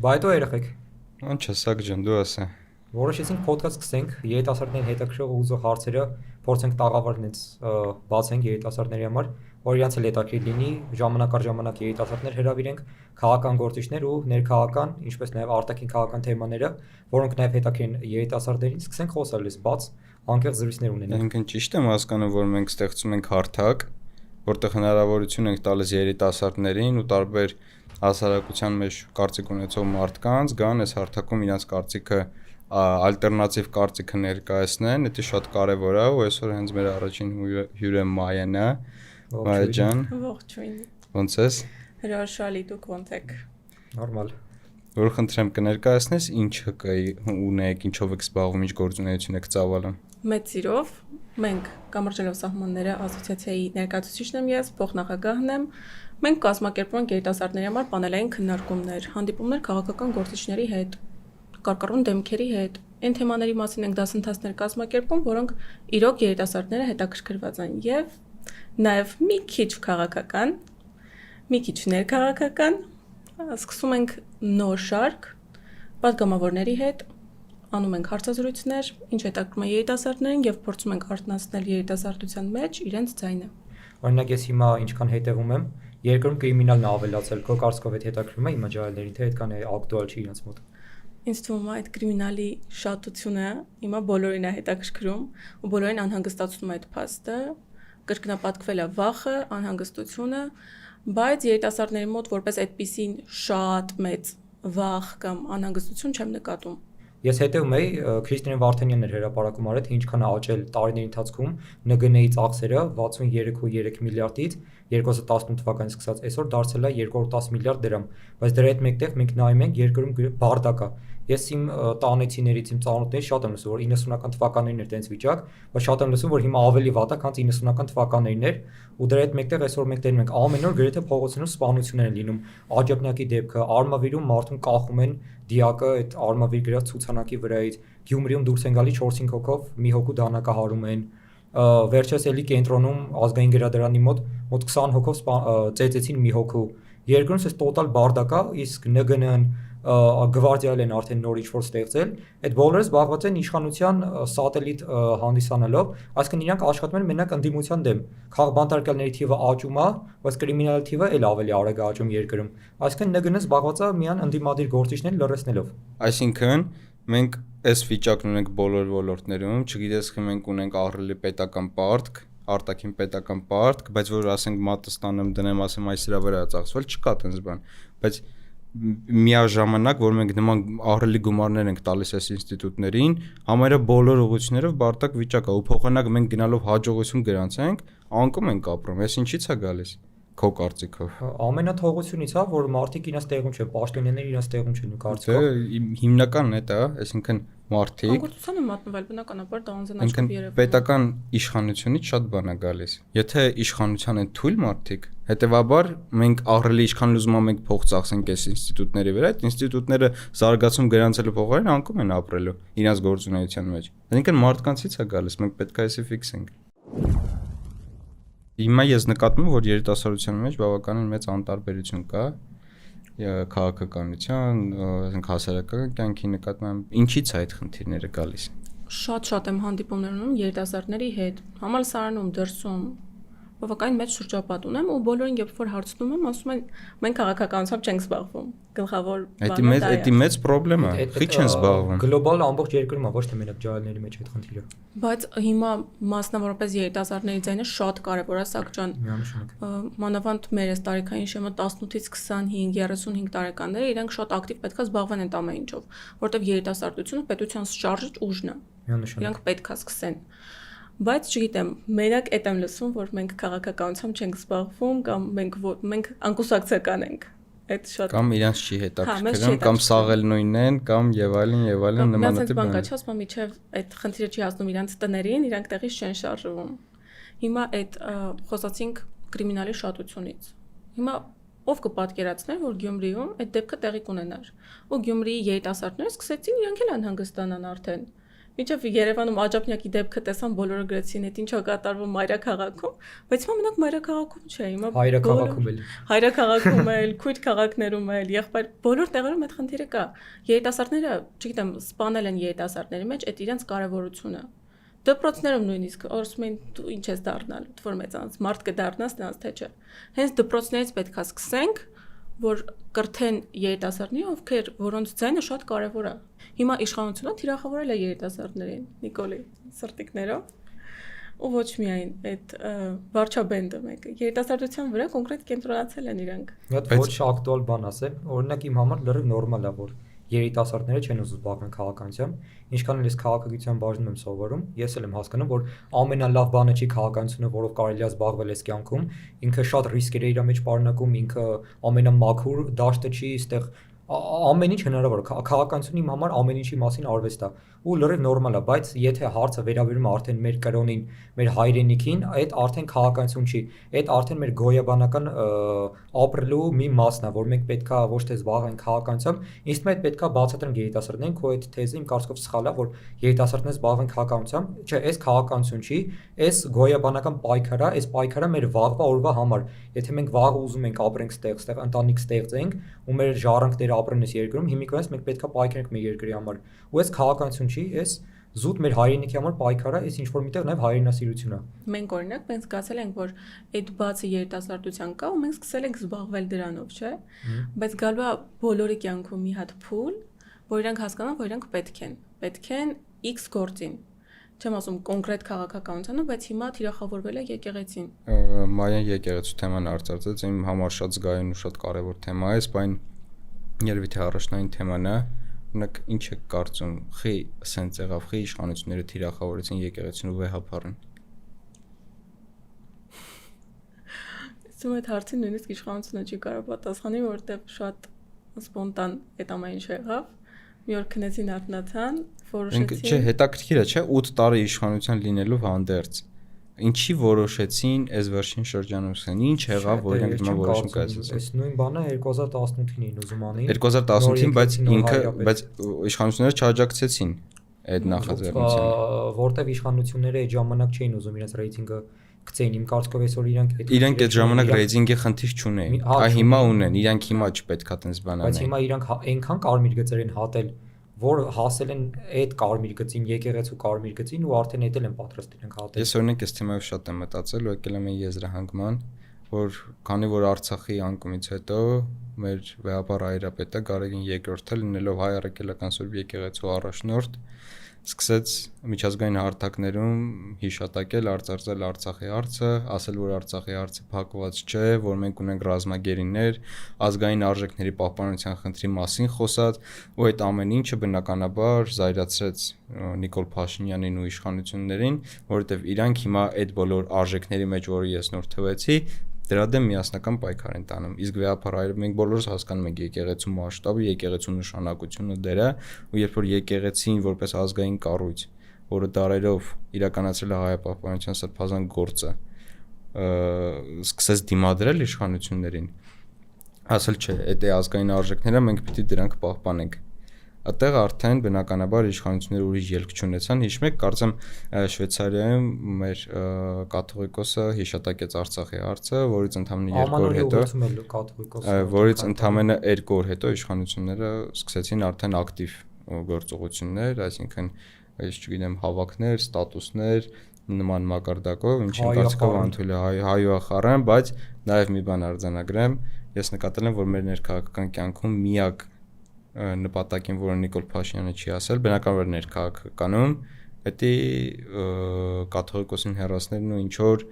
Բայդո երեխեք։ Ինչ է սակ ջան, դու ասա։ Որոշեցինք podcast սկսենք, երիտասարդներին հետաքրքրող ու ուզող հարցերը փորձենք տաղավարնից բացենք երիտասարդների համար, որ իրանց էլ հետաքրքիր լինի, ժամանակ առ ժամանակ երիտասարդներ հրավիրենք, քաղաքական գործիչներ ու ներքաղաքական, ինչպես նաև արտաքին քաղաքական թեմաները, որոնք նաև հետաքրքիր են երիտասարդներին, սկսենք խոսալ լես բաց, անկեղծ զրույցներ ունենանք։ Ինքն ճիշտ եմ հասկանում, որ մենք ստեղծում ենք հարթակ, որտեղ հնարավորություն ենք տալիս երիտասարդներին ու տարբեր հասարակության մեջ կարծիք ունեցող մարդկանց գան այս հարթակում իրենց կարծիքը ալտերնատիվ կարծիքը ներկայացնեն, դա շատ կարևոր է ու այսօր հենց մեր առաջին հյուրը Մայան է։ Մայա ջան, Ողջույն։ ոնց ես։ Հրաշալի դուք ոնց եք։ Նորմալ։ Որ խնդրեմ կներկայացնես ինչը ունեք, ինչով եք զբաղվում, ինչ գործունեություն եք ծավալում։ Մեծ սիրով մենք կամրջելով սահմանները ասոցիացիայի ներկայացուցիչն եմ ես, փոխնախագահն եմ։ Մենք կազմակերպում ենք երիտասարդների համար պանելային քննարկումներ, հանդիպումներ քաղաքական գործիչների հետ, կարկառուն դեմքերի հետ։ Այն թեմաների մասին ենք դասընթացներ կազմակերպում, որոնք իրոք երիտասարդները հետաքրքրված են եւ նաեւ մի քիչ քաղաքական, մի քիչ ներքաղաքական։ Սկսում ենք նոր շարք պատգամավորների հետ, անում ենք հարցազրույցներ, ինչ հետաքրքրում է երիտասարդներին եւ փորձում ենք արտնասնել երիտասարդության մեջ իրենց ձայնը։ Օրինակ ես հիմա ինչքան հետևում եմ, երկրում կրիմինալն է ավելացել, քո կարծիքով այդ հետաքրքրում է հիմա ջահելներին, թե այդքան է ակտուալ չի իրենց մոտ։ Ինձ թվում է այդ կրիմինալի շատությունը հիմա բոլորին է հետաքրքրում ու բոլորին անհանգստացնում է այդ փաստը, կրկնապատկվել է վախը, անհանգստությունը, բայց երիտասարդների մոտ որպես այդպիսին շատ մեծ վախ կամ անհանգստություն չեմ նկատում։ Ես հետևում էի Քրիստինե Վարդանյանն էր հրապարակում արել, թե ինչքան է աճել տարիների ընթացքում ՆԳՆ-ի ծախսերը 63.3 միլիարդից 2018 թվականից սկսած այսօր դարձել է 210 միլիարդ դրամ, բայց դրա հետ մեկտեղ մենք նայում ենք երկրում բարդակ է։ Ես իմ տանեցիներից, իմ ծանոթներից շատ եմ լսում, որ 90-ական թվականներին էր տենց վիճակ, բայց շատ եմ լսում, որ հիմա ավելի վատ է, քան 90-ական թվականներին էր, ու դրա հետ մեկտեղ այսօր մենք տենում ենք ամեն օր գրեթե փողոցներում սպանություններ են լինում։ Աջափնյակի դեպքը, Արմավիրում մարդուն կախում են դիակը այդ Արմավիր գրած ցուցանակի վրայից, Գյումրիում դուրս են գալի 4-5 հոգով, մի հոգու դանակահարում են։ Վերջերս էլի կենտրոնում ազգային գրադարանի մոտ 20 հոգով ծեծեցին մի հոգու։ Երկրում էս տոտալ բարդակ է, իսկ ՆԳՆ-ն գվարդիալ են արդեն նոր ինչ-որ ստեղծել, այդ բոլորը զբաղված են իշխանության սատելիտ հանդիսանալով, այսինքն իրանք աշխատում են մենակ ընդդիմության դեմ։ Քաղաքբանտարկյալների թիվը աճում է, բայց կրիմինալի թիվը էլ ավելի արագ է աճում երկրում։ Այսինքն ՆԳՆ-ն զբաղված է միան ընդդիմադիր գործիչներին լրացնելով։ Այսինքն մենք այս վիճակն ունենք բոլոր ոլորտներում, չգիտես թե մենք ունենք ահռելի պետական պարտք, արտաքին պետական պարտք, բայց որ ասենք մատը ստանեմ դնեմ, ասեմ այս իրա վրա է ծախսվել, չկա տենց բան, բայց միաժամանակ, որ մենք նման ահռելի գումարներ ենք տալիս այս ինստիտուտներին, համարյա բոլոր ուղղություններով բարտակ վիճակ է ու փոխանակ մենք գնալով հաջողություն գրանցենք, անկում ենք ապրում, այս ինչի՞ց է գալիս քո կարծիքով։ Ամենաթողությունից է, որ մարդիկ իրենց տեղում չեն, պաշտոնյաները իրենց տեղում չեն ու կարծիքով։ Հիմնականն է դա, այսինքն մարդիկ Անկործությանը մատնվել բնականաբար դա անձնաչափ երևում է։ պետական իշխանությունից շատ բան է գալիս։ Եթե իշխանության են թույլ մարդիկ, հետեւաբար մենք ահռելի իշխան ուզում ենք փող ծախսենք այս ինստիտուտների վրա, այդ ինստիտուտները զարգացում գրանցելու փոխարեն անկում են ապրելու իրենց գործունեության մեջ։ Այսինքն մարդկանցից է գալիս, մենք պետք է այսի ֆիքսենք։ Հիմա ես նկատում եմ, որ երիտասարդության մեջ բավականին մեծ անտարբերություն կա քաղաքականության, ասենք հասարակական կյանքի նկատմամբ, ինչի՞ց է այդ խնդիրները գալիս։ Շատ եմ հանդիպումներ ունում երիտասարդների հետ, համալսարանում, դրսում, բավականին մեծ շրջապատ ունեմ ու բոլորին երբ որ հարցնում եմ, ասում են մենք քաղաքականությամբ չենք զբաղվում։ Գլխավոր բանը դա է։ Դա մեծ խնդրեմ է, քիչ են զբաղվում։ Գլոբալ ամբողջ երկրում է, ոչ թե մենակ ջահելների մեջ այդ խնդիրը։ Բայց հիմա մասնավորապես երիտասարդների ձայնը շատ կարևոր է, Սակ ջան։ Մանավանդ մեր այս տարիքային շեմը 18-ից 25, 35 տարեկանները իրենք շատ ակտիվ պետքա զբաղվեն այդ ամեն ինչով, որտեղ երիտասարդությունը պետության շարժիչ ուժն է։ Իրանք պետքա սկսեն։ Բայց չգիտեմ, մենակ այդ եմ լսում, որ մենք քաղաքականությամբ չենք զբաղվում կամ մենք անկուսակցական ենք։ Այդ շատ կամ իրանց չի հետաքրքրում, կամ սաղել նույնն են, կամ եւ այլն նմանատիպ բան։ Բանկա չասում, միջև այդ խնդիրը չի հասնում իրանց տներին, իրանք տեղից չեն շարժվում։ Հիմա այդ խոսացինք կրիմինալի շատությունից։ Հիմա ով կպատկերացներ, որ Գյումրիում այդ դեպքը տեղի կունենար։ Ու Գյումրիի երիտասարդները սկսեցին իրանք էլ անհանգստանան արդեն։ Միջև Երևանում Աջափնյակի դեպքը տեսան բոլորը գրեցին, այդ ինչա կատարվում մայրաքաղաքում, բայց հիմա մենակ մայրաքաղաքում չէ, հիմա Հայրաքաղաքում էլ։ հայրաքաղաքում էլ, քույր քաղաքներում էլ, եղբայր բոլոր տեղերում այդ խնդիրը կա։ Երիտասարդները, չգիտեմ, սպանել են երիտասարդների մեջ այդ իրենց կարևորությունը։ Դպրոցներում նույնիսկ ասում են դու ինչ ես դառնալ, որ մեծանց մարդ կդառնաս, նրանց թե չէ։ Հենց դպրոցներից պետքա սկսենք, որ կրթեն երիտասարդների, ովքեր որոնց ձայնը շատ կարևոր է։ Հիմա իշխանությունը թիրախավորել է երիտասարդներին, Նիկոլի սրտիկներով, ու ոչ միայն այդ վարչաբենդը մեկը։ Երիտասարդության վրա կոնկրետ կենտրոնացել են իրանք։ Մի հատ ոչ ակտուալ բան ասեմ, օրինակ իմ համար լրիվ նորմալ է, որ երիտասարդները չեն ուզում զբաղվել քաղաքականությամբ, ինչքան էլ ես քաղաքագիտության բաժնում եմ սովորում, ես էլ եմ հասկանում, որ ամենալավ բանը չի քաղաքականությունը, որով կարելի է զբաղվել այս կյանքում, ինքը շատ ռիսկեր է իր մեջ պարունակում, ինքը ամենամաքուր դաշտը չի, այստեղ ամեն ինչ հնարավոր է, քաղաքականությունը իմ համար ամեն ինչի մասին արվեստ է ու լրիվ նորմալ է, բայց եթե հարցը վերաբերում է արդեն մեր կրոնին, մեր հայրենիքին, այդ արդեն քաղաքականություն չի, այդ արդեն մեր գոյաբանական ապրելու մի մասն է, որ մենք պետքա ոչ թե զբաղվենք քաղաքականությամբ, իսկ մենք պետքա բացատրենք երիտասարդներին, քո այդ թեզը իմ կարծիքով սխալ է, որ երիտասարդները զբաղվեն քաղաքականությամբ, չէ, այս քաղաքականություն չի, այս գոյաբանական պայքար է, այս պայքարը մեր վաղվա օրվա համար, եթե մենք վաղ ուզում ենք ապրենք ստեղ ընտանիք ստեղծենք ու մեր ժառանգները ապրեն այս երկրում, հիմիկվանից մենք պետքա պայքարենք մեր երկրի համար, ու այս քաղաքականություն չի, այս զուտ մեր հայրենիքի համար պայքարը, այս ինչ որ միտեղ նաև հայրենասիրություն է։ Մենք օրինակ մենք զգացել ենք, որ այդ բացը երիտասարդության կա ու մենք սկսել ենք զբաղվել դրանով, չէ՞։ Բայց գալու է բոլորի կյանքում մի հատ փուլ, որ իրանք հասկանան, որ իրանք պետք են X գործին։ Չեմ ասում կոնկրետ քաղաքականությանը, բայց հիմա թիրախավորվել է եկեղեցին։ Մայան եկեղեցու թեման արծարծեց, իմ համար շատ զգայուն ու շատ կարևոր թեմա է, սպայն երևի թե առաջնային թեման է, օրինակ ինչ է կարծում, խի սենց եղավ, խի իշխանությունները թիրախավորեցին եկեղեցին ու վեհապարին։ Իսկ այդ հարցին նույնիսկ իշխանությունը չի կարող պատասխանել, որովհետև շատ սպոնտան այդ ամեն ինչը եղավ։ Մի օր քնեցին արթնացան, որոշեցին։ Չէ, հետաքրքիր է, չէ, 8 տարի իշխանության լինելով հանդերձ։ Ինչի որոշեցին այս վերջին շրջանում սկսեն, ինչ եղավ, որ իրենք հիմա որոշում կայացրեցին։ Այս նույն բանը 2018-ին էին ուզում անեն։ 2018-ին, բայց ինքը, բայց իշխանությունները չաջակցեցին այդ նախաձեռնությանը։ Որտեվ իշխանությունները այդ ժամանակ չէին ուզում իրենց ռեյտինգը գցեին, իմ կարծիքով այսօր իրանք այդ ժամանակ ռեյտինգի խնդիր չունեին։ Այ հիմա ունեն, իրանք հիմա չպետք է տենց բան անեն։ Բայց հիմա իրանք այնքան կարմիր գծեր են հատել, որ հասել են այդ կարմիր գծին, եկեղեցու կարմիր գծին ու արդեն էդել են պատրաստ իրենք հատել։ Ես օրինակ այս թեմայով շատ եմ մտածել ու եկել եմ եզրահանգման, որ քանի որ Արցախի անկումից հետո մեր վեհապար հայրապետը Գարեգին II-ը լինելով հայ առաքելական Սուրբ եկեղեցու առաջնորդ սկսեց միջազգային հարթակներում հիշատակել, արծարծել Արցախի հարցը, ասել, որ Արցախի հարցը փակված չէ, որ մենք ունենք ռազմագերիներ, ազգային արժեքների պահպանության խնդրի մասին խոսած, ու այդ ամեն ինչը բնականաբար զայրացրեց Նիկոլ Փաշինյանին ու իշխանություններին, որովհետև իրանք հիմա այդ բոլոր արժեքների մեջ, որը ես նոր թվեցի, դրա դեմ միասնական պայքար են տանում։ Իսկ վեհապար հայրը մենք բոլորս հասկանում ենք եկեղեցու մասշտաբը, եկեղեցու նշանակությունը դերը, ու երբ որ եկեղեցին որպես ազգային կառույց, որը դարերով իրականացրել է հայապահպանության սրբազան գործը, սկսեց դիմադրել իշխանություններին, ասել չէ, այդ է ազգային արժեքները, մենք պիտի դրանք պահպանենք։ Այդտեղ արդեն բնականաբար իշխանությունները ուրիշ ելք չունեցան, հիշում եք, կարծեմ Շվեյցարիայում մեր կաթողիկոսը հիշատակեց Արցախի հարցը, որից ընդամենը 2 օր հետո, որից ընդամենը 2 օր հետո իշխանությունները սկսեցին արդեն ակտիվ գործողություններ, այսինքն, ես չգիտեմ, հավաքներ, ստատուսներ, նման մակարդակով, ինչին կարծիքով անթույլ է հայուախառն, բայց նաև մի բան արձանագրեմ, ես նկատել եմ, որ մեր ներքաղաքական կյանքում միակ նպատակին, որը Նիկոլ Փաշինյանը չի ասել, բնականաբար ներքաղաքականում, դա կաթողիկոսին հեռացնելն ու ինչ որ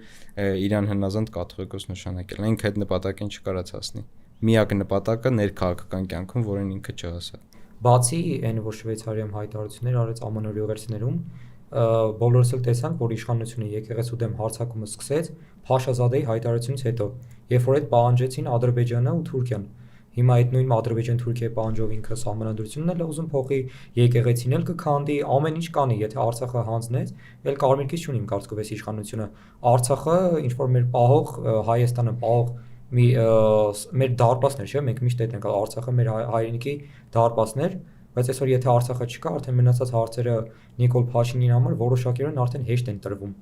իրան հնազանդ կաթողիկոս նշանակելն է, ինքը այդ նպատակին չկարած հասնի։ Միակ նպատակը ներքաղաքական կյանքում, որին ինքը չհասավ։ Բացի այն, որ Շվեյցարիայում հայտարարություններ արեց ԱՄՆ ուղերձներում, բոլորս էլ տեսանք, որ իշխանությունը եկեղեցու դեմ հարձակումը սկսեց Փաշազադեի հայտարարությունից հետո, երբ որ այդ պահանջեցին Ադրբեջանը ու Թուրքիան։ Հիմա այդ նույն Ադրբեջան-Թուրքիայի պահանջով ինքը սահմանադրությունն էլ ուզում փոխի, եկեղեցին էլ կքանդի, ամեն ինչ կանի, եթե Արցախը հանձնեց, էլ կարմիր քիչ չունի իմ կարծիքով այս իշխանությունը։ Արցախը ինչ որ մեր պահող Հայաստանը պահող մեր դարպասներ, չէ՞, մենք միշտ այդ ենք, Արցախը մեր հայրենիքի դարպասներ, բայց այսօր եթե Արցախը չկա, արդեն մնացած հարցերը Նիկոլ Փաշինյանի համար որոշակիորեն արդեն հեշտ են տրվում։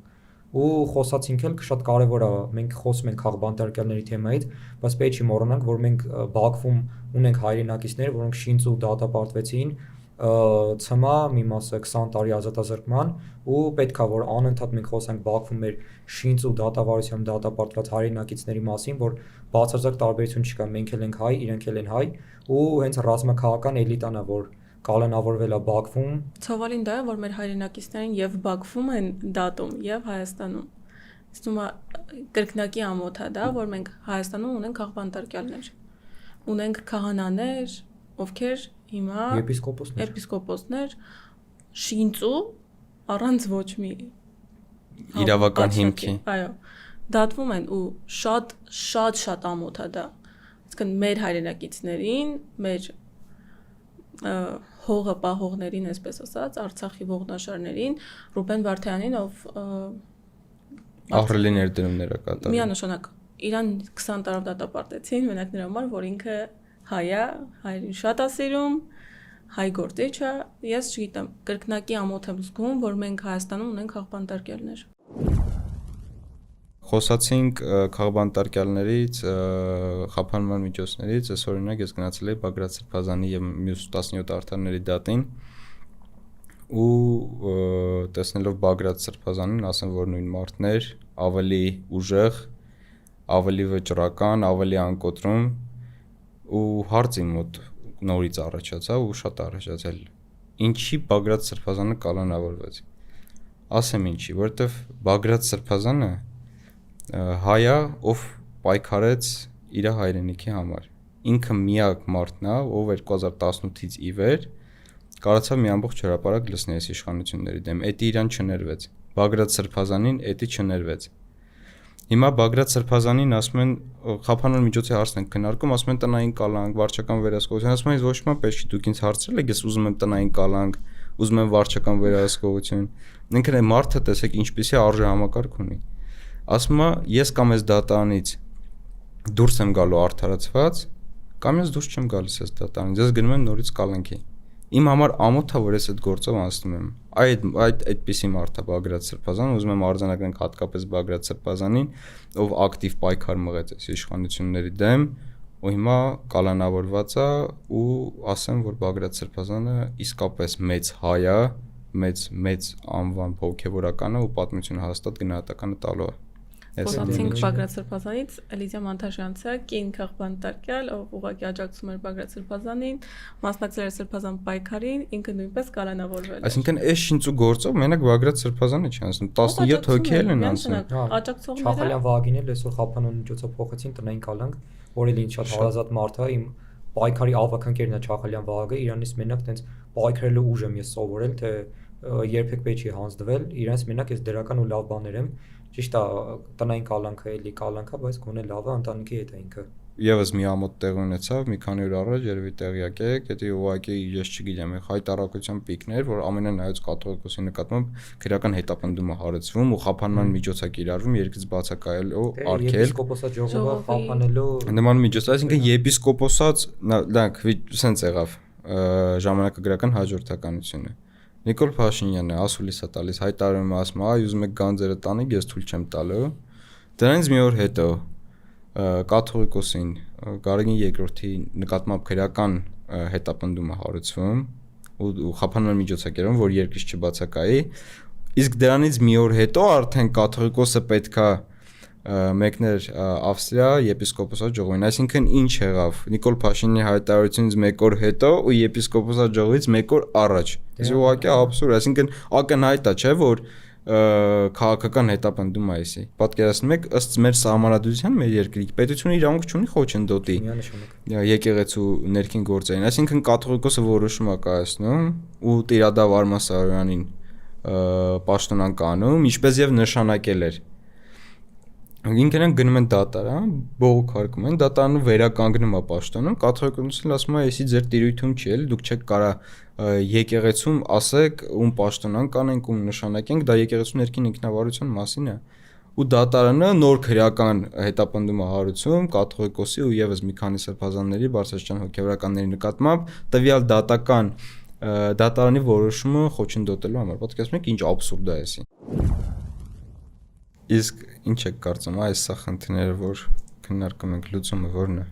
Ու խոսացինք էլ շատ կարևոր է, մենք խոսում ենք քաղբանտարկյալների թեմայից, բայց պետք չի մոռանանք, որ մենք Բաքվում ունենք հայրենակիցներ, որոնք շինց ու դատապարտվեցին ՑՄԱ մի մասը 20 տարի ազատազրկման ու պետքա որ անընդհատ մենք խոսենք Բաքվում մեր շինց ու դատավարությամբ դատապարտված հայրենակիցների մասին, որ բացարձակ տարբերություն չկա, մենք էլ ենք հայ, իրենք էլ են հայ ու հենց ռազմաքաղաքական էլիտան է, որ կալանավորվել է Բաքվում։ Ցավալին դա է, որ մեր հայրենակիցներին եւ Բաքվում են դատում եւ Հայաստանում։ Իստումա կրկնակի ամոթ է դա, որ մենք Հայաստանում ունենք քաղբանտարկյալներ։ Ունենք քահանաներ, ովքեր հիմա Եպիսկոպոսներ շինծու առանց ոչ մի իրավական հիմքի։ Այո, դատվում են ու շատ ամոթ է դա։ Իսկն մեր հայրենակիցներին, մեր հողը պահողներին, այսպես ասած, Արցախի ողնաշարներին, Ռուբեն Վարդյանին, ով ահռելի ներդրումներ է կատարել։ Միանշանակ իրան 20 տարով դատապարտեցին, մենակ նրա համար, որ ինքը հայ է, հայրին շատ է սիրում, հայ գործիչ է, ես չգիտեմ, կրկնակի ամոթ եմ զգում, որ մենք Հայաստանում ունենք քաղբանտարկյալներ։ Խոսացինք քաղբանտարկյալներից, խափանման միջոցներից, այս օրինակ ես գնացել էի Բագրատ Սրբազանի եւ մյուս 17 արտարների դատին ու տեսնելով Բագրատ Սրբազանին, ասեմ, որ նույն մարդներ ավելի ուժեղ, ավելի վճռական, ավելի անկոտրում ու հարց իմ մոտ նորից առաջացավ ու շատ առաջացել։ Ինչի Բագրատ Սրբազանը կալանավորվեց։ Ասեմ ինչի, որովհետեւ Բագրատ Սրբազանը հայա, ով պայքարեց իր հայրենիքի համար։ Ինքը միակ մարդն է, ով 2018-ից ի վեր կարողացավ մի ամբողջ հրապարակ լցնել այս իշխանությունների դեմ։ Էդի իրան չներվեց։ Բագրատ Սրբազանին էդի չներվեց։ Հիմա Բագրատ Սրբազանին ասում են խափանման միջոցի հարցն են քննարկում, ասում են տնային կալանք, վարչական վերահսկողություն, ասում են ոչ մի պետք չի, դուք ինձ հարցրել եք, ես ուզում եմ տնային կալանք, ուզում եմ վարչական վերահսկողություն։ Ինքն է մարդը, տեսեք, ինչպեսի արժե համակարգ ունի։ Ասում է, ես կամ ես դատարանից դուրս եմ գալու արդարացված, կամ ես դուրս չեմ գալիս այս դատարանից, ես գնում եմ նորից կալանքի։ Իմ համար ամոթ է, որ ես այդ գործով անցնում եմ։ Այդպիսի մարդ է Բագրատ Սրբազանը, ուզում եմ արձանագրենք հատկապես Բագրատ Սրբազանին, ով ակտիվ պայքար մղեց այս իշխանությունների դեմ, ու հիմա կալանավորված է ու ասեմ, որ Բագրատ Սրբազանը իսկապես մեծ հայ է, մեծ անվան հոգևորական է ու պատմությունը հաստատ գնահատականը տալու է։ Խոսացինք Բագրատ Սրբազանից, Էլիզա Մանթաշյանցը, կին քաղբանտարկյալ, ով ուղղակի աջակցում էր Բագրատ Սրբազանին, մասնակցել էր Սրբազան պայքարին, ինքը նույնպես կալանավորվել էր։ Այսինքն այս շինծու գործով մենակ Բագրատ Սրբազանը չի անցնում, 17 հոգի էլ են անցնում։ Աջակցողները Չախալյան Վահագին էլ այսօր խափանուն միջոցով փոխեցին տնային կալանք, որ էլ ինձ շատ հարազատ մարդ է, իմ պայքարի ավականքերն է Չախալյան Վահագը, իրանից մենակ տենց պայքարելու ուժ եմ ես սովորել, թե երբեք պետք չի հանձնվել, իրանից մենակ ես դրական ու լավ բաներ եմ։ Ճիշտ է, տնային կալանքը էլի կալանք է, բայց գոնե լավ է ընտանիքի հետ է ինքը։ Եվս մի ամոթ տեղ ունեցավ, մի քանի օր առաջ երևի տեղյակ եք, դա ուղղակի ես չգիտեմ, հայտարարության պիկներ, որ ամենանայած կաթողիկոսի նկատմամբ քրեական հետապնդում է հարցվում ու խափանման միջոց է կիրառվում, երկից բացակայելու արգել։ Եպիսկոպոսաճողովը խափանելու նման միջոց, այսինքն եպիսկոպոսած, դրանք սենց եղավ ժամանակագրական հաջորդականությունը։ Նիկոլ Փաշինյանը ասուլիս է տալիս, հայտարարում է, ասում է, ուզում եք գանձերը տանեք, ես թույլ չեմ տալու։ Դրանից մի օր հետո կաթողիկոսին Գարեգին II-ի նկատմամբ քրեական հետապնդում է հարուցվում ու խափանման միջոց է կերում, որ երկրից չբացակայի։ Իսկ դրանից մի օր հետո արդեն կաթողիկոսը պետքա մեկներ Ավստրիա եպիսկոպոսաց ժողովին, այսինքն ինչ եղավ Նիկոլ Փաշինյանի հայտարարությունից մեկ օր հետո ու եպիսկոպոսաց ժողովից մեկ օր առաջ։ Իսկ ուղղակի աբսուրդ, այսինքն ակնհայտ է, չէ, որ քաղաքական հետապնդում է այսի։ Պատկերացնում եք, ըստ մեր սահմանադրության մեր երկրի պետությունը իրավունք չունի խոչընդոտի եկեղեցու ներքին գործերին, այսինքն կաթողիկոսը որոշում է կայացնում ու Տիրադավ Արման Սարոյանին պաշտոնանկանում, ինչպես եւ նշանակել էր։ Ինքնին գնում են դատարան, բողոքարկում են, դատարանը վերականգնում է պաշտոնում, կաթողիկոսն ասում է, «Էսի ձեր տիրույթում չի էլ, դուք չեք կարա եկեղեցում ասեք, ում պաշտոնան կանենք, ում նշանակենք, դա եկեղեցու ներքին ինքնավարության մասին է»։ ու դատարանը նոր քրեական հետապնդում է հարուցում կաթողիկոսի ու եւս մի քանի սրբազանների բարձրաստիճան հոգեվորականների նկատմամբ տվյալ դատարանի որոշումը խոչընդոտելու համար։ Պատկերացնում եք ինչ աբսուրդ է էսի։ Իսկ ինչ եք կարծում, այս սա խնդիրները, որ քննարկում ենք, լուծումը ո՞րն է։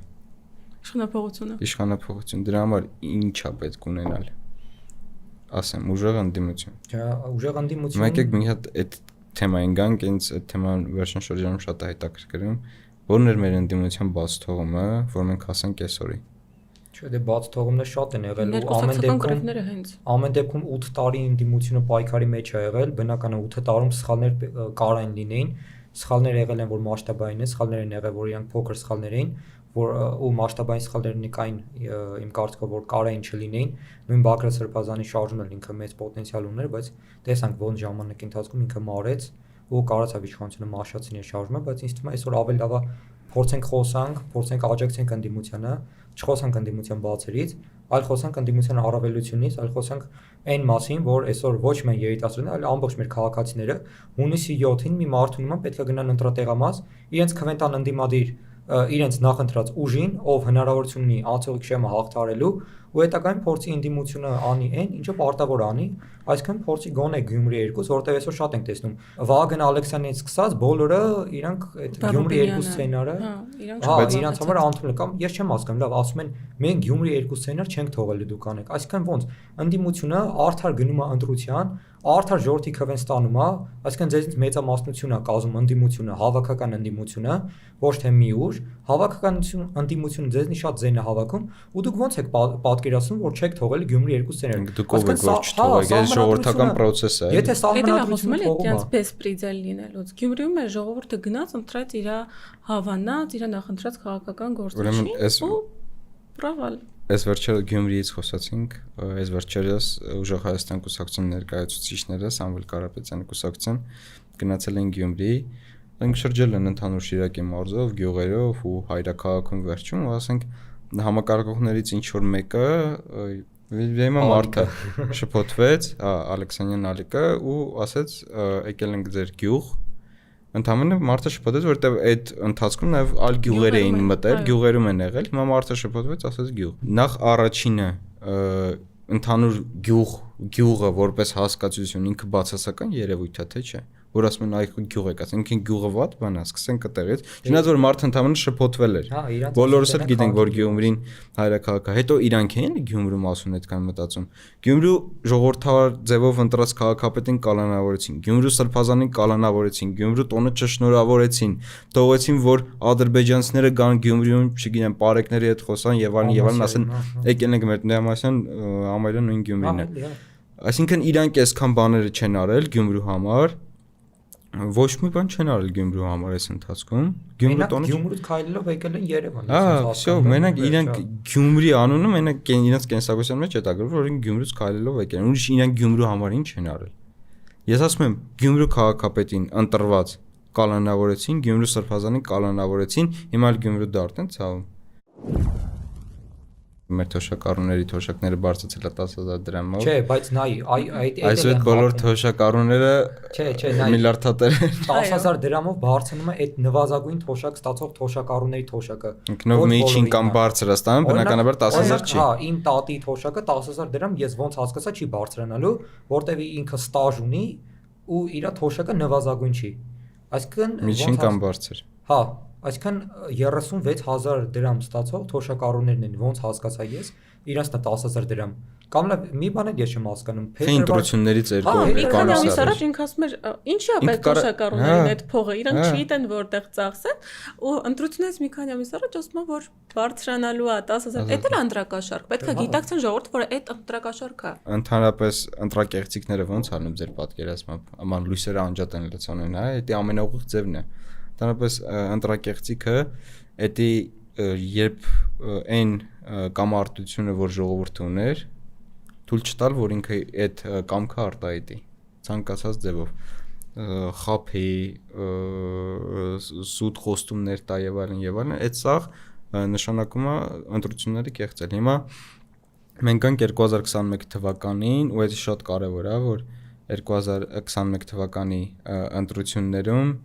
Իշխանափոխություն։ Դրա համար ի՞նչ է պետք ունենալ։ Ասեմ, ուժեղ ընդդիմություն։ Չէ, ուժեղ ընդդիմություն։ Մենք եք մի հատ այդ թեմային գանք, ինձ այդ թեման վերջին շրջանում շատ է հետաքրքրում, որն էր մեր ընդդիմության բաց թողումը, որ մենք հասանք այսօրի։ Չէ, դե բաց թողումներ շատ են եղել ու ամեն դեպքում 8 տարի ընդդիմությունը պայքարի մեջ է եղել, բնական է 8 տարում սխալներ կարային լինեին, սխալներ եղել են, որ մասշտաբային են, սխալներ են եղել, որ իրանք փոքր սխալներ էին, որ ու մասշտաբային սխալներն կային իմ կարծիքով, որ կարային չլինեին, նույն Բակրատ Սրբազանի շարժումն էլ ինքը մեծ պոտենցիալ ուներ, բայց տեսանք ոնց ժամանակի ընթացքում ինքը մարեց ու կարացավ իշխանությունը մաշացին այս շարժումը, բայց ինձ թվում է այսօր ավելի լավ է փորձենք խոսանք, փորձենք աջակցենք ընդդիմությանը, չխոսանք ընդդիմության բացերից, այլ խոսանք ընդդիմության առավելությունից, այլ խոսանք այն մասին, որ այսօր ոչ միայն երիտասարդները, այլ ամբողջ մեր քաղաքացիները հունիսի 7-ին մի մարդու նման պետք է գնան ընտրատեղամաս, իրենց քվենտան ընդդիմադիր իրենց նախընտրած ուժին, ով հնարավորություն ունի անցողիկ շեմը հաղթարելու ու հետագայում փորձի ընդդիմությունը անի այն, ինչը պարտավոր անի, այսինքն փորձի գոնե Գյումրի 2, որտեղ այսօր շատ ենք տեսնում Վահագն Ալեքսանյանից սկսած բոլորը իրանք այդ Գյումրի 2 սցենարը, իրանք համար անդուլ կամ ես չեմ հասկանում, լավ, ասում են մենք Գյումրի 2 սցենար չենք թողելու դուք անեք, այսինքն ոնց ընդդիմությունը արդար գնում է ընտրության, արդար ժողովրդի քվեն ստանում է, այսինքն ձեզնից մեծամասնություն է կազմում ընդդիմությունը, հավաքական ընդդիմությունը, ոչ թե մի ուժ, հավաքական ընդդիմությունը ձեզնից շատ ձեն է հավաքում, ու դուք ոնց եք պատկերացնում, որ չեք թողել Գյումրի 2 սցենար։ Դուք ով եք որ չթողեք, այս ժողովրդական process է։ Եթե սահմանադրությունը թողում է, բեսպրիձել լինելուց։ Գյումրիում է ժողովուրդը գնաց ընտրած իր հավանած, իր նախընտրած քաղաքական գործիչին ու պրավալ։ Այս վերջերս Գյումրիից խոսացինք, այս վերջերս Ուժեղ Հայաստան կուսակցության ներկայացուցիչները Սամվել Կարապետյանի կուսակցության գնացել են Գյումրի, նրանք շրջել են ընդհանուր Շիրակի մարզով, գյուղերով ու հայրաքաղաքում վերջում, ու ասենք համակարգողներից ինչ որ մեկը Վիմա մարդը շփոթվեց, Ալեքսանյան Ալիկը ու ասեց եկել ենք ձեր գյուղ Ընդհանրապես մարդը շփոթվեց, որովհետև այդ ընթացքում նաև այլ գյուղեր էին մտել, գյուղերում են եղել, հիմա մարդը շփոթվեց, ասեց գյուղ։ Նախ առաջինը ընդհանուր գյուղը որպես հասկացություն ինքը բացասական երևույթ է, թե չէ, որ ասում են այ գյուղ եք, ասենք ինքն գյուղը վատ բան է, սկսենք այդտեղից։ Չնայած որ մարդը ընդհանրապես շփոթվել էր։ Բոլորս էլ գիտենք, որ Գյումրին հայրաքաղաք է։ Հետո իրանք են Գյումրու մասուն այդքան մտածում։ Գյումրու ժողովրդավար ձևով ընտրած քաղաքապետին կալանավորեցին, Գյումրու սրբազանին կալանավորեցին, Գյումրու տոնը չշնորհավորեցին, թողեցին, որ ադրբեջանցիները գան Գյումրիում, չգիտեմ, պարեկների հետ խոսան եւ այլն, ասեն, եկել ենք մեր Դեմասյան ամայրը նույն Գյումրին է։ Այսինքն իրանք այսքան բաները չեն արել Գյումրու համար, ոչ մի բան չեն արել Գյումրու համար այս ընթացքում։ Գյումրուց քայլելով եկել են Երևան։ Всё, մենակ իրանք Գյումրի անունը մենակ իրենց կենսագործության մեջ է տագրվում, որ Գյումրուց քայլելով եկել են։ Ուրիշ իրանք Գյումրու համար ինչ են արել։ Ես ասում եմ, Գյումրու քաղաքապետին ընտրված կալանավորեցին, Գյումրու սրբազանին կալանավորեցին, հիմա էլ Գյումրու դարձն ցավում։ Մեր թոշակառուների թոշակները բարձրացել է 10000 դրամով։ Չէ, բայց նայ, այսօր բոլոր թոշակառուները միլիարդատեր 10000 դրամով բարձրանում է այդ նվազագույն թոշակ ստացող թոշակառուների թոշակը։ Ինքնով միջին կամ բարձր ստանում, բնականաբար 10000 չի։ Հա, իմ տատի թոշակը 10000 դրամ, ես ոնց հասկացա չի բարձրանալու, որտեվ ինքը ստաժ ունի ու իր թոշակը նվազագույն չի։ Այսինքն միջին կամ բարձր։ Հա, այսինքն 36000 դրամ ստացող թոշակառուներն են, ոնց հասկացա ես, իրանց նա 10000 դրամ։ Կամ լավ, մի բան էլ ես չեմ հասկանում։ Ընտրություններից երկու եկան ամիս առաջ ինքը ասում էր, ինչի՞ է պետք թոշակառուներին այդ փողը, իրանք չգիտեն որտեղ ծախսեն, ու ընտրությունից մի քանի ամիս առաջ ասում են, որ բարձրանալու է 10000, դա էլ ընտրակաշարք, պետք է գիտակցեն ժողովուրդ, որ այդ ընտրակաշարք է։ Ընդհանրապես ընտրակեղծիքները ոնց անում ձեր պատկերացմամբ, աման լույսերը անջատ են լցոնում, հա, դա ամենաուղիղ ձևն է։ Ընդհանրապես ընտրակեղծիքը դա երբ այն կամարտությունը, որ ժողովուրդը ուներ, թույլ չտալ, որ ինքը այդ կամքը արտահայտի ցանկացած ձևով խափի սուտ խոստումներ տա եւ այլն, այդ սա նշանակում է ընտրությունները կեղծել։ Հիմա մենք ենք 2021 թվականին, ու դա շատ կարեւոր է, որ 2021 թվականի ընտրություններում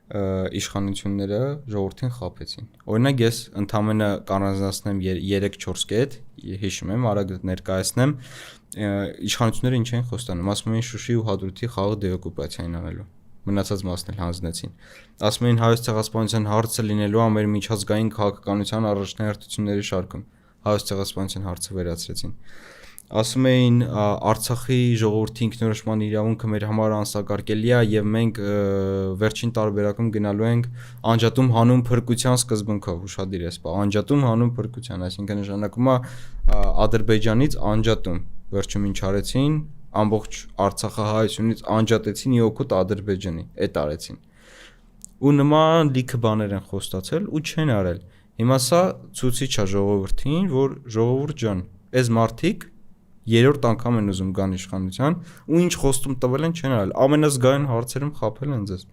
իշխանությունները ժողովրդին խաբեցին։ Օրինակ ես ընդամենը կանոնացնեմ 3-4 կետ, հիշում եմ, արագ ներկայացնեմ, իշխանությունները ինչ են խոստանում, ասում էին Շուշի ու Հադրութի խաղը դեօկուպացիային անելու։ Մնացած մասն էլ հանձնեցին։ Ասում էին հայոց ցեղասպանության հարցը լինելու է մեր միջազգային քաղաքականության առաջնահերթությունների շարքում։ Հայոց ցեղասպանության հարցը վերացրեցին։ Ասում էին Արցախի ժողովրդի ինքնորոշման իրավունքը մեր համար անսակարկելի է եւ մենք վերջին տարբերակում գնալու ենք անջատում հանուն փրկության սկզբունքով, ուշադիր ես, անջատում հանուն փրկության, այսինքն նշանակում է Ադրբեջանից անջատում, վերջում ինչ արեցին, ամբողջ Արցախահայությունից անջատեցին ի օգուտ Ադրբեջանի, այդ արեցին։ Ու նման լիքը բաներ են խոստացել ու չեն արել։ Հիմա սա ցույցիչ է ժողովրդին, որ ժողովուրդ ջան, այս մարդիկ երրորդ անգամ են ուզում գան իշխանության ու ինչ խոստում տվել են չեն արել։ Ամենազգայուն հարցերում խաբել են ձեզ։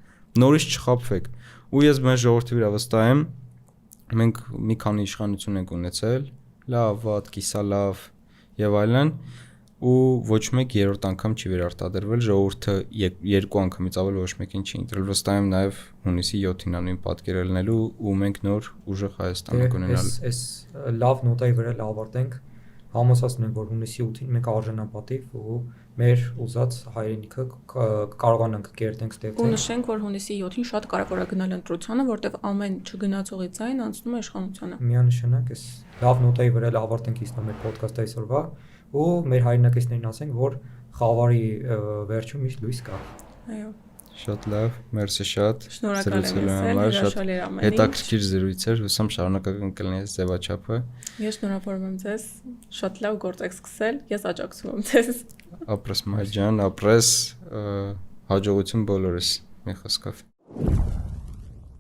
Նորից չխաբվեք։ Ու ես մեր ժողովրդի վրա վստահ եմ, մենք մի քանի իշխանություն ենք ունեցել, լավ, վատ, կիսալավ եւ այլն, ու ոչ մեկ երրորդ անգամ չի վերարտադրվել, ժողովուրդը երկու անգամից ավել ոչ մեկին չի ընտրել, վստահ եմ նաև հունիսի 7-ին անուն պատկեր ելնելու ու մենք նոր ուժեղ Հայաստան կունենալու։ Այս լավ նոտայի վրա ավարտենք, համոզված եմ, որ հունիսի 8-ին մենք արժանապատիվ ու մեր ուզած հայրենիքը կարողանանք կերտենք ստեղծել։ Ու նշենք, որ հունիսի 7-ին շատ կարևոր է գնալ ընտրությանը, որտեղ ամեն չգնացողի ձայն անցնում է իշխանությանը։ Միանշանակ այս լավ նոտայի վրա ավարտենք իսկապես մեր ոդկասթը այսօրվա ու մեր հայրենակիցներին ասենք, որ խավարի վերջում միշտ լույս կա։ Այո։ Շատ լավ, մերսի շատ։ Շնորհակալ եմ, շատ հետաքրքիր զրույց էր, հուսամ շարունակական կլինի այս ձևաչափը։ Ես շնորհավորում եմ ձեզ, շատ լավ գործ եք սկսել, ես աջակցում եմ ձեզ։ Ապրես մայր ջան, ապրես, հաջողություն բոլորս, մի խոսքով։